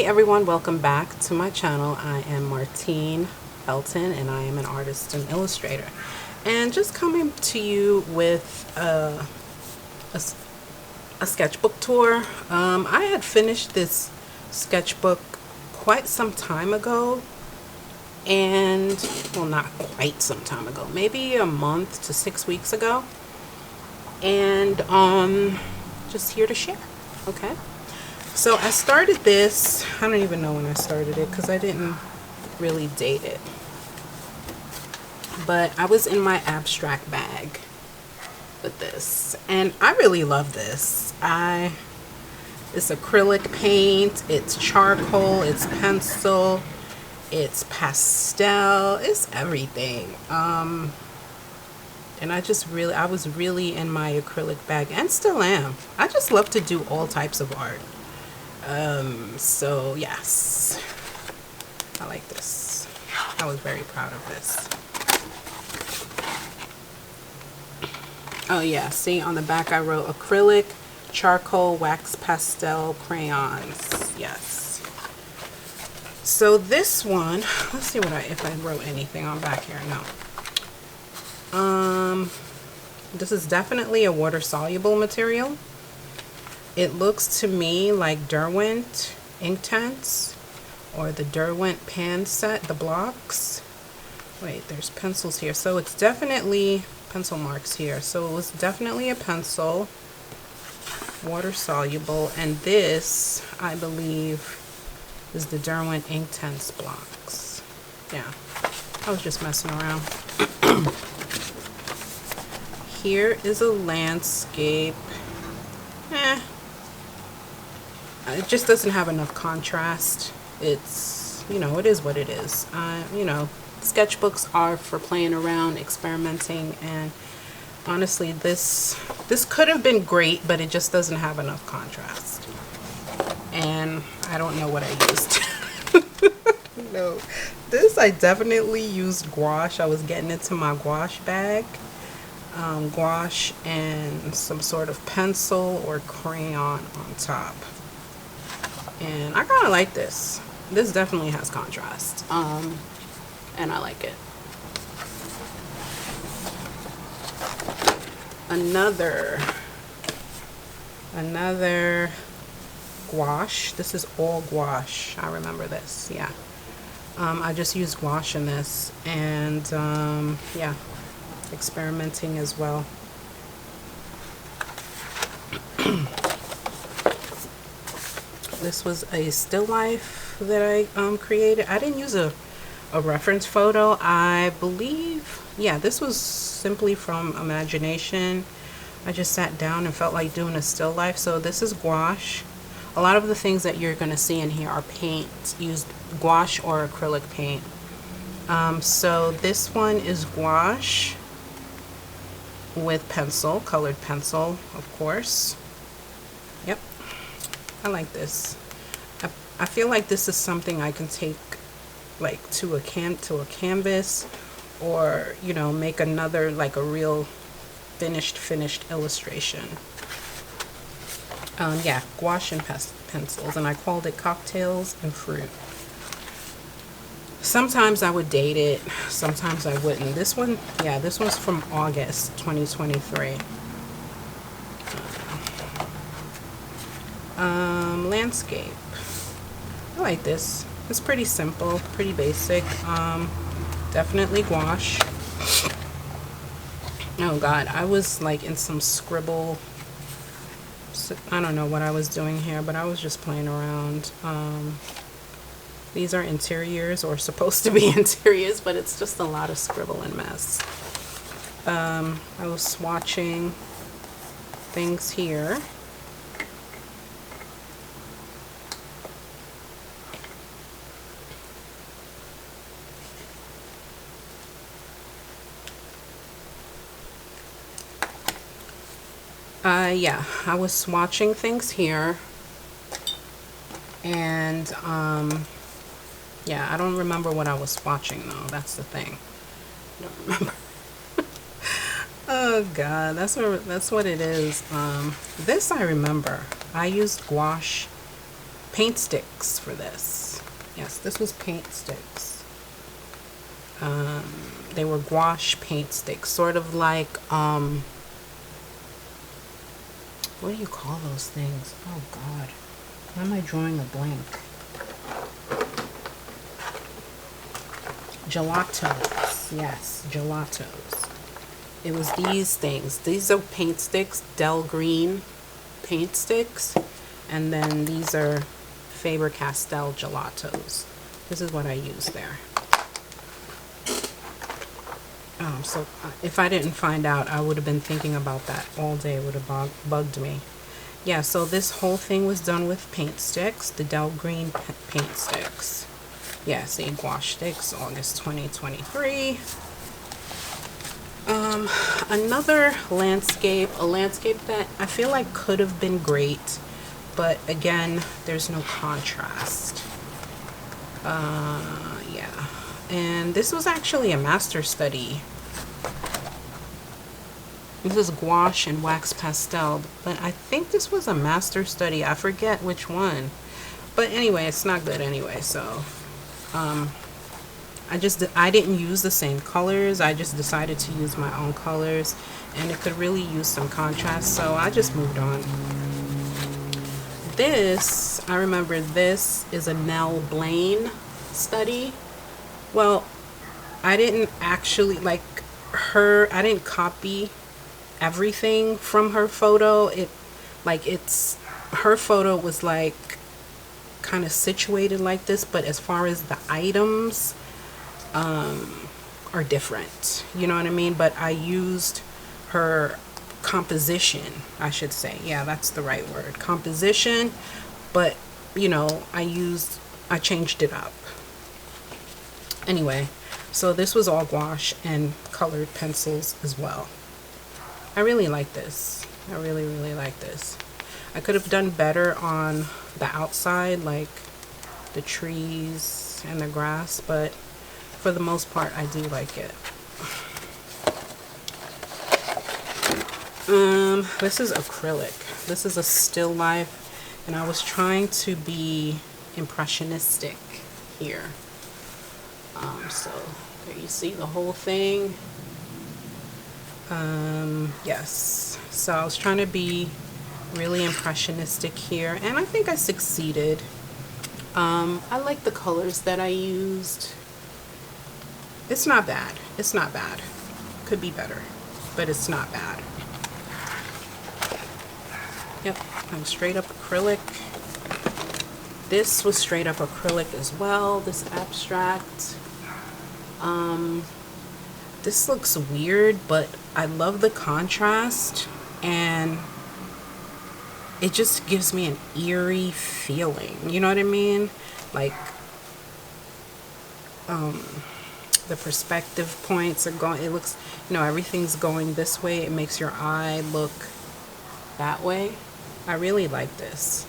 everyone, welcome back to my channel. I am Martine Felton and I am an artist and illustrator, and just coming to you with a sketchbook tour. I had finished this sketchbook quite some time ago, and well, not quite some time ago, maybe a month to 6 weeks ago, and just here to share. Okay, so I started this, I don't even know when I started it because I didn't really date it, but I was in my abstract bag with this, and I really love this. It's acrylic paint, it's charcoal, it's pencil, it's pastel, it's everything. And I was really in my acrylic bag, and still am. I just love to do all types of art. So yes, I like this. I was very proud of this. Oh yeah, see on the back I wrote acrylic, charcoal, wax pastel, crayons. Yes. So this one, let's see if I wrote anything on back here. No. This is definitely a water soluble material. It looks to me like Derwent Inktense or the Derwent pan set, the blocks. Wait, there's pencils here. So it's definitely pencil marks here. So it was definitely a pencil, water soluble, and this, I believe, is the Derwent Inktense blocks. Yeah, I was just messing around. Here is a landscape. It just doesn't have enough contrast. It's, it is what it is. Sketchbooks are for playing around, experimenting, and honestly, this could have been great, but it just doesn't have enough contrast. And I don't know what I used. No, this I definitely used gouache. I was getting into my gouache bag. Gouache and some sort of pencil or crayon on top. And I kind of like this. This definitely has contrast. And I like it. Another gouache. This is all gouache. I remember this. Yeah. I just used gouache in this, and yeah, experimenting as well. This was a still life that I created. I didn't use a reference photo. I believe, yeah, this was simply from imagination. I just sat down and felt like doing a still life. So this is gouache. A lot of the things that you're going to see in here are paint, used gouache or acrylic paint. So this one is gouache with pencil, colored pencil, of course. Yep, I like this. I feel like this is something I can take like to a canvas, or make another, like a real finished illustration. Yeah, gouache and pencils, and I called it cocktails and fruit. Sometimes I would date it, sometimes I wouldn't. This one, yeah, this one's from August 2023. Landscape. I like this. It's pretty simple, pretty basic. Definitely gouache. Oh God, I was like in some scribble. I don't know what I was doing here, but I was just playing around. These are interiors, or supposed to be interiors, but it's just a lot of scribble and mess. I was swatching things here. Yeah, I was swatching things here, and yeah, I don't remember what I was swatching though. That's the thing. I don't remember. Oh God, that's what it is. This I remember. I used gouache paint sticks for this. Yes, this was paint sticks. They were gouache paint sticks, sort of like, what do you call those things? Oh God, why am I drawing a blank? Gelatos, yes, gelatos. It was these things. These are paint sticks, Del Green paint sticks, and then these are Faber-Castell gelatos. This is what I used there. So if I didn't find out, I would have been thinking about that all day. It would have bugged me. Yeah, so this whole thing was done with paint sticks, the Del Green paint sticks. Yeah, see, gouache sticks, August 2023. Another landscape, a landscape that I feel like could have been great, but again, there's no contrast. Yeah, and this was actually a master study. This is gouache and wax pastel, but I think this was a master study. I forget which one, but anyway, it's not good anyway. So, I didn't use the same colors. I just decided to use my own colors, and it could really use some contrast. So I just moved on. This, I remember, this is a Nell Blaine study. Well, I didn't actually like her. I didn't copy everything from her photo. Her photo was like kind of situated like this, but as far as the items are different, you know what I mean? But I used her composition, I should say. Yeah, that's the right word, composition. But you know, I changed it up anyway. So this was all gouache and colored pencils as well. I really like this. I really like this. I could have done better on the outside, like the trees and the grass, but for the most part, I do like it. This is acrylic. This is a still life, and I was trying to be impressionistic here. So there you see the whole thing. Yes, so I was trying to be really impressionistic here, and I think I succeeded. I like the colors that I used. It's not bad. It's not bad. Could be better, but it's not bad. Yep, I'm straight up acrylic. This was straight up acrylic as well, this abstract. This looks weird, but I love the contrast, and it just gives me an eerie feeling. You know what I mean? Like, the perspective points are going, it looks, you know, everything's going this way. It makes your eye look that way. I really like this.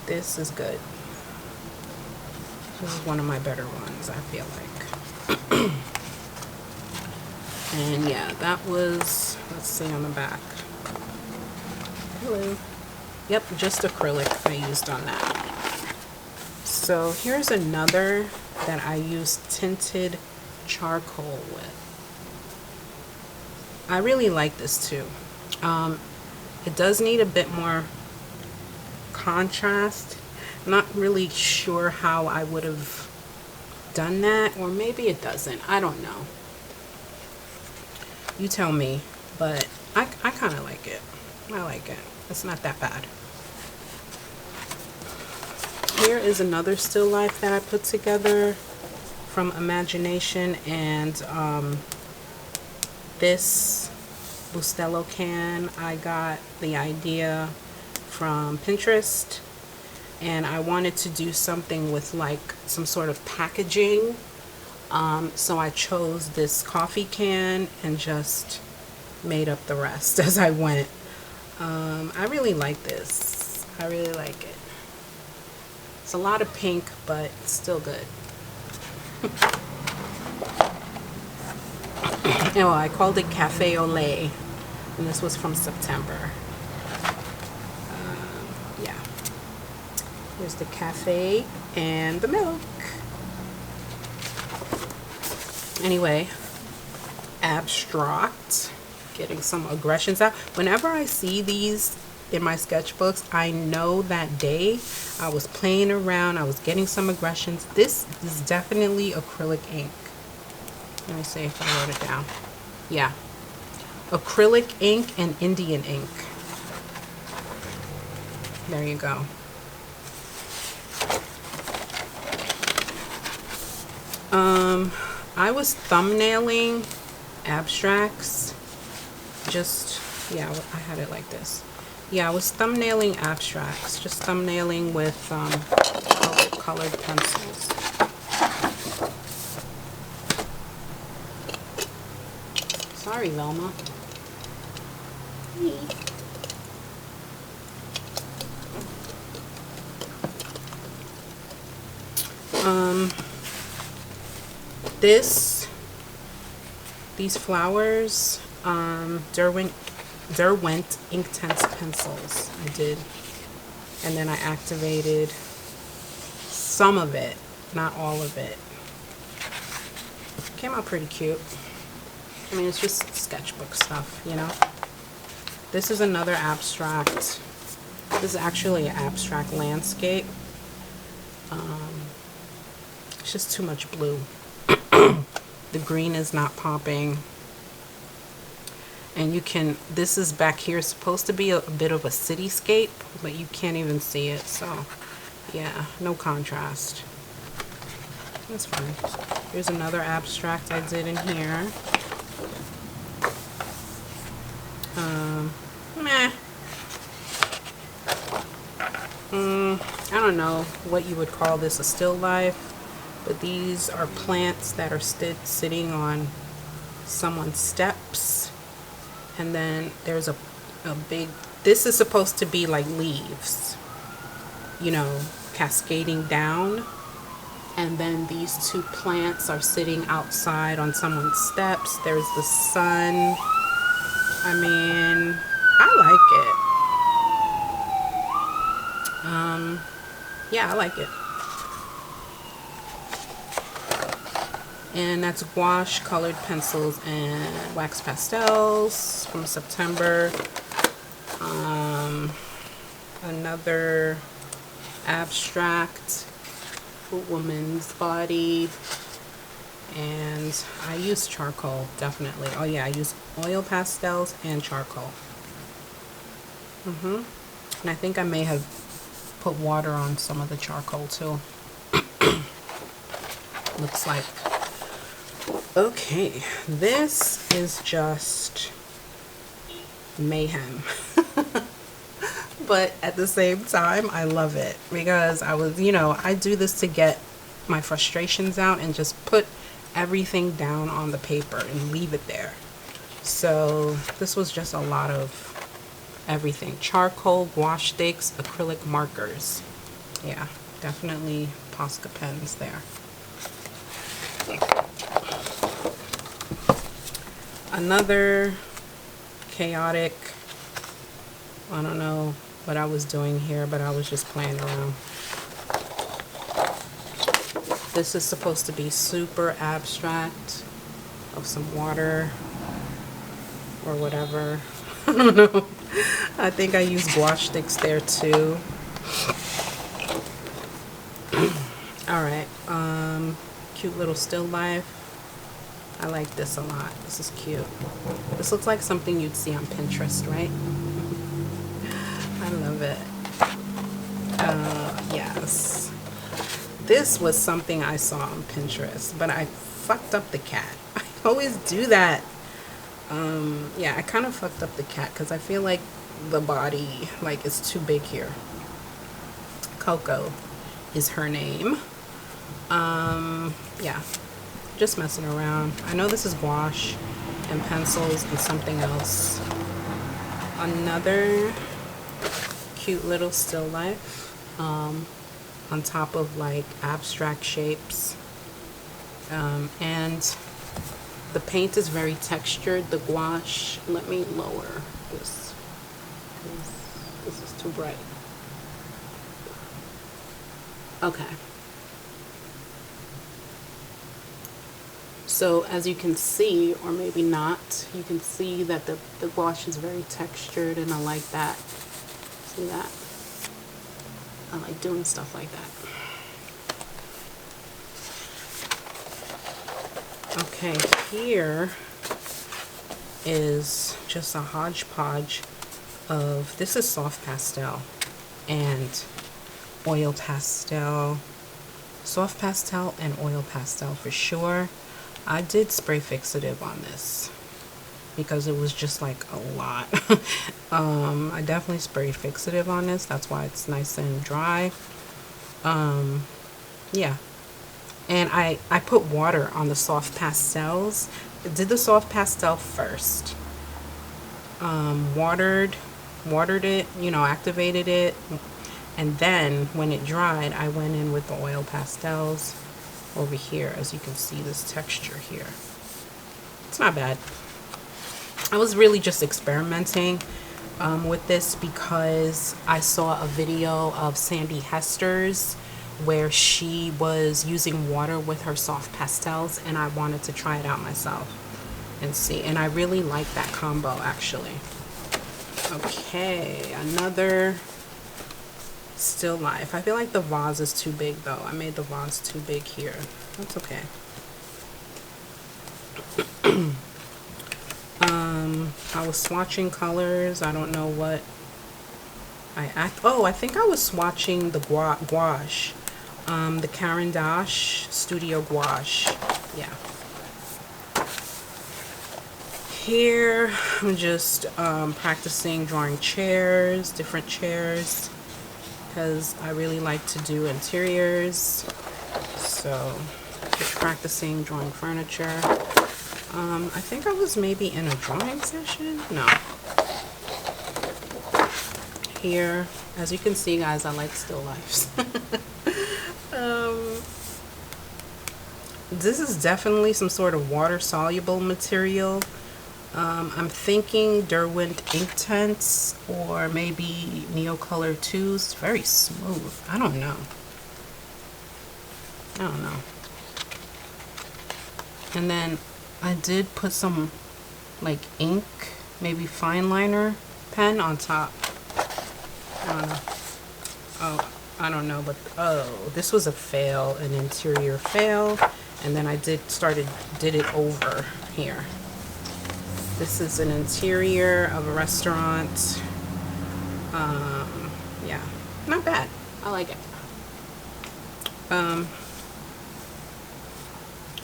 This is good. This is one of my better ones, I feel like. And yeah, that was, let's see on the back. Hello. Yep, just acrylic I used on that. So here's another that I used tinted charcoal with. I really like this too. It does need a bit more contrast. I'm not really sure how I would have done that, or maybe it doesn't. I don't know. You tell me, but I kind of like it. I like it. It's not that bad. Here is another still life that I put together from imagination, and this Bustelo can, I got the idea from Pinterest, and I wanted to do something with like some sort of packaging. So I chose this coffee can and just made up the rest as I went. I really like this. I really like it. It's a lot of pink, but it's still good. Oh, I called it Cafe au Lait, and this was from September. Yeah. Here's the cafe and the milk. Anyway, abstract, getting some aggressions out. Whenever I see these in my sketchbooks, I know that day I was playing around, I was getting some aggressions. This is definitely acrylic ink. Let me see if I wrote it down. Yeah, acrylic ink and Indian ink. There you go. I was thumbnailing abstracts. Just, yeah, I had it like this. Yeah, I was thumbnailing abstracts. Just thumbnailing with colored pencils. Sorry, Velma. These flowers, Derwent Inktense pencils I did, and then I activated some of it, not all of it. Came out pretty cute. I mean, it's just sketchbook stuff, you know. This is another abstract. This is actually an abstract landscape. It's just too much blue. The green is not popping. And you can, this is back here, supposed to be a bit of a cityscape, but you can't even see it. So yeah, no contrast. That's fine. Here's another abstract I did in here. I don't know what you would call this, a still life, but these are plants that are sitting on someone's steps, and then there's a big, this is supposed to be like leaves, you know, cascading down, and then these two plants are sitting outside on someone's steps. There's the sun. I mean, I like it. Yeah, I like it. And that's gouache, colored pencils, and wax pastels from September. Another abstract, a woman's body. And I use charcoal, definitely. Oh yeah, I use oil pastels and charcoal. And I think I may have put water on some of the charcoal too. Looks like. Okay, this is just mayhem. But at the same time, I love it because I was, you know, I do this to get my frustrations out and just put everything down on the paper and leave it there. So this was just a lot of everything. Charcoal, gouache sticks, acrylic markers. Yeah, definitely Posca pens there. Another chaotic, I don't know what I was doing here, but I was just playing around. This is supposed to be super abstract, of some water or whatever. I don't know. I think I use gouache sticks there too. Alright, cute little still life. I like this a lot. This is cute. This looks like something you'd see on Pinterest, right? I love it. Yes. This was something I saw on Pinterest, but I fucked up the cat. I always do that. Yeah, I kind of fucked up the cat because I feel like the body, like, is too big here. Coco is her name. Yeah, just messing around. I know this is gouache and pencils and something else. Another cute little still life on top of like abstract shapes, and the paint is very textured. The gouache, let me lower this. This is too bright. Okay. So as you can see, or maybe not, you can see that the gouache is very textured, and I like that. See that? I like doing stuff like that. Okay, here is just a hodgepodge of, this is soft pastel and oil pastel. Soft pastel and oil pastel for sure. I did spray fixative on this because it was just like a lot. I definitely sprayed fixative on this. That's why it's nice and dry. Yeah. And I put water on the soft pastels. I did the soft pastel first. Watered it, you know, activated it. And then when it dried, I went in with the oil pastels over here. As you can see, this texture here. It's not bad. I was really just experimenting with this because I saw a video of Sandy Hester's where she was using water with her soft pastels, and I wanted to try it out myself and see. And I really like that combo, actually. Okay, another still life. I feel like the vase is too big though. I made the vase too big here. That's okay. I was swatching colors. I don't know what I think I was swatching the gouache. The Carandache Studio Gouache. Yeah. Here I'm just practicing drawing chairs, different chairs, because I really like to do interiors. So just practicing drawing furniture. I think I was maybe in a drawing session. No. Here, as you can see, guys, I like still lifes. This is definitely some sort of water soluble material. I'm thinking Derwent Inktense or maybe Neocolor 2s. Very smooth. I don't know. And then I did put some like ink, maybe fine liner pen on top. I don't know, but this was a fail, an interior fail, and then I did it over here. This is an interior of a restaurant. Yeah, not bad. I like it.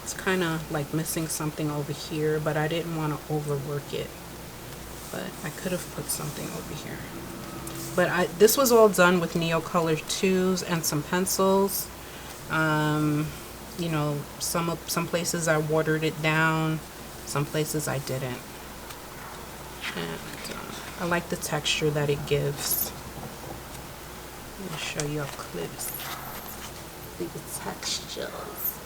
It's kind of like missing something over here, but I didn't want to overwork it. But I could have put something over here. But this was all done with Neocolor 2s and some pencils. You know, some places I watered it down, some places I didn't. And I like the texture that it gives. Let me show you up close. See the textures.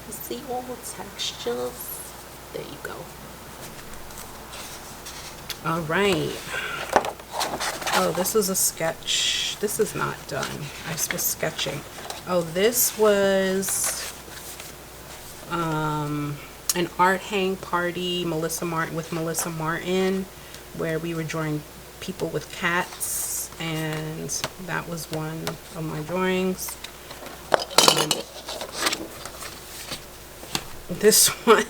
You see all the textures? There you go. All right. Oh, this is a sketch. This is not done. I was sketching. Oh, this was an art hang party with Melissa Martin, where we were drawing people with cats, and that was one of my drawings. This one,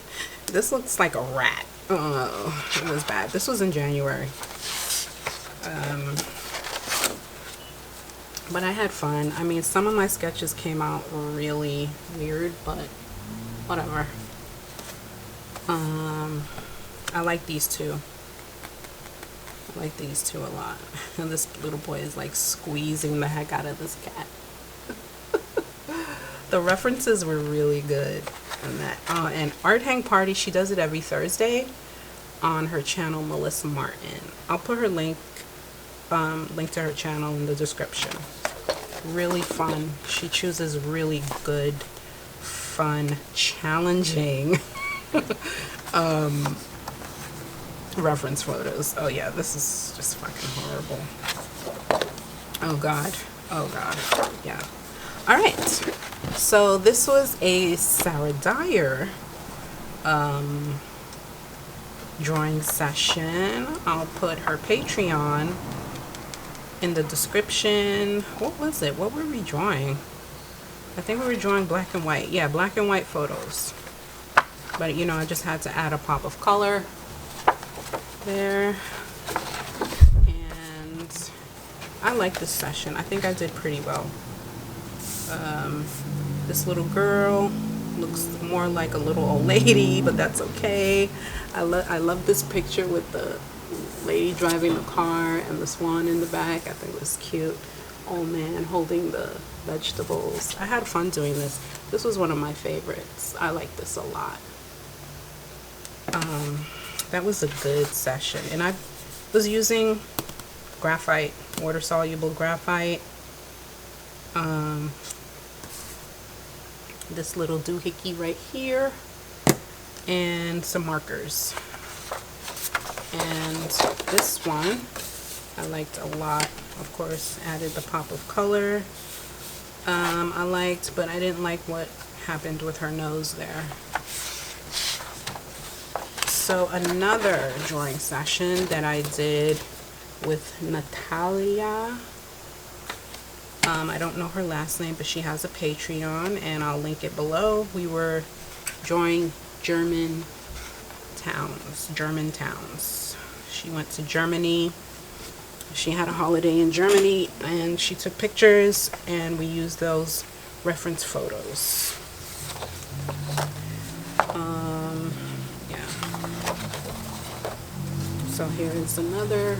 this looks like a rat. Oh, it was bad. This was in January. But I had fun. I mean, some of my sketches came out really weird, but whatever. I like these two. I like these two a lot. And this little boy is like squeezing the heck out of this cat. The references were really good on that. And Art Hang Party, she does it every Thursday on her channel, Melissa Martin. I'll put her link to her channel in the description. Really fun. She chooses really good, fun, challenging reference photos. Oh yeah, this is just fucking horrible. Oh god. Oh god. Yeah. All right, so this was a Sarah Dyer drawing session. I'll put her Patreon in the description. What was it? What were we drawing? I think we were drawing black and white. Yeah, black and white photos. But you know, I just had to add a pop of color there. And I like this session. I think I did pretty well. This little girl looks more like a little old lady, but that's okay. I love this picture with the lady driving the car and the swan in the back. I think it was cute. Old man holding the vegetables. I had fun doing this. This was one of my favorites. I like this a lot. That was a good session, and I was using graphite, water soluble graphite. This little doohickey right here, and some markers. And this one I liked a lot. Of course, added the pop of color. I liked, but I didn't like what happened with her nose there. So another drawing session that I did with Natalia. I don't know her last name, but she has a Patreon, and I'll link it below. We were drawing German towns. She went to Germany. She had a holiday in Germany, and she took pictures, and we used those reference photos. Yeah. So here is another.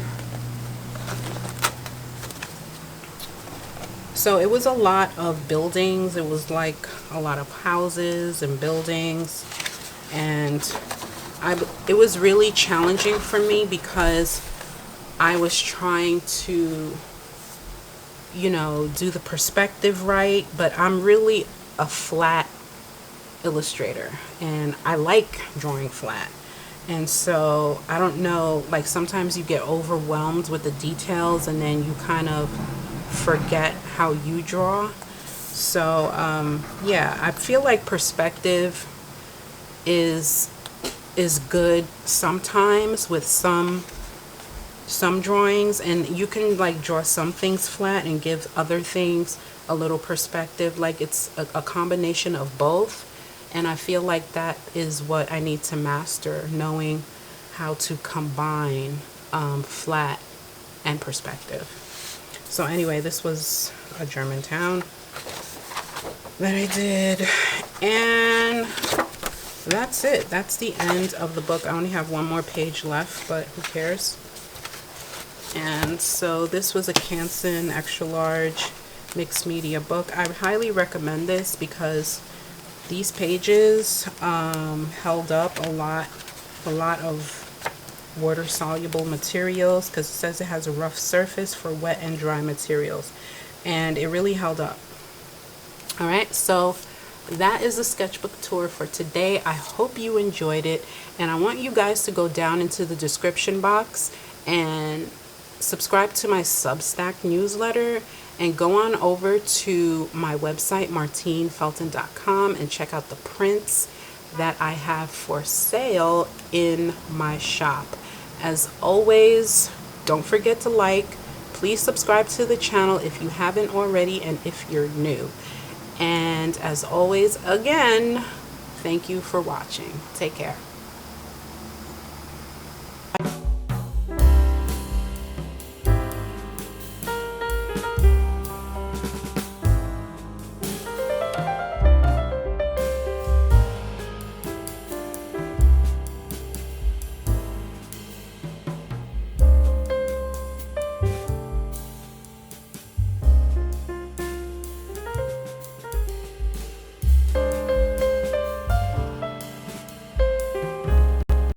So it was a lot of buildings. It was like a lot of houses and buildings, and it was really challenging for me because I was trying to, you know, do the perspective right, but I'm really a flat illustrator, and I like drawing flat. And so I don't know, like sometimes you get overwhelmed with the details, and then you kind of forget how you draw. So yeah, I feel like perspective is good sometimes with some drawings, and you can like draw some things flat and give other things a little perspective. Like it's a combination of both, and I feel like that is what I need to master, knowing how to combine flat and perspective. So anyway, this was a German town that I did, and that's it. That's the end of the book. I only have one more page left, but who cares? And so this was a Canson extra large mixed media book. I highly recommend this because these pages held up a lot of water soluble materials, because it says it has a rough surface for wet and dry materials, and it really held up. All right, so that is the sketchbook tour for today. I hope you enjoyed it, and I want you guys to go down into the description box and subscribe to my Substack newsletter, and go on over to my website martinefelton.com and check out the prints that I have for sale in my shop. As always, don't forget to like. Please subscribe to the channel if you haven't already, and if you're new. And as always, again, thank you for watching. Take care.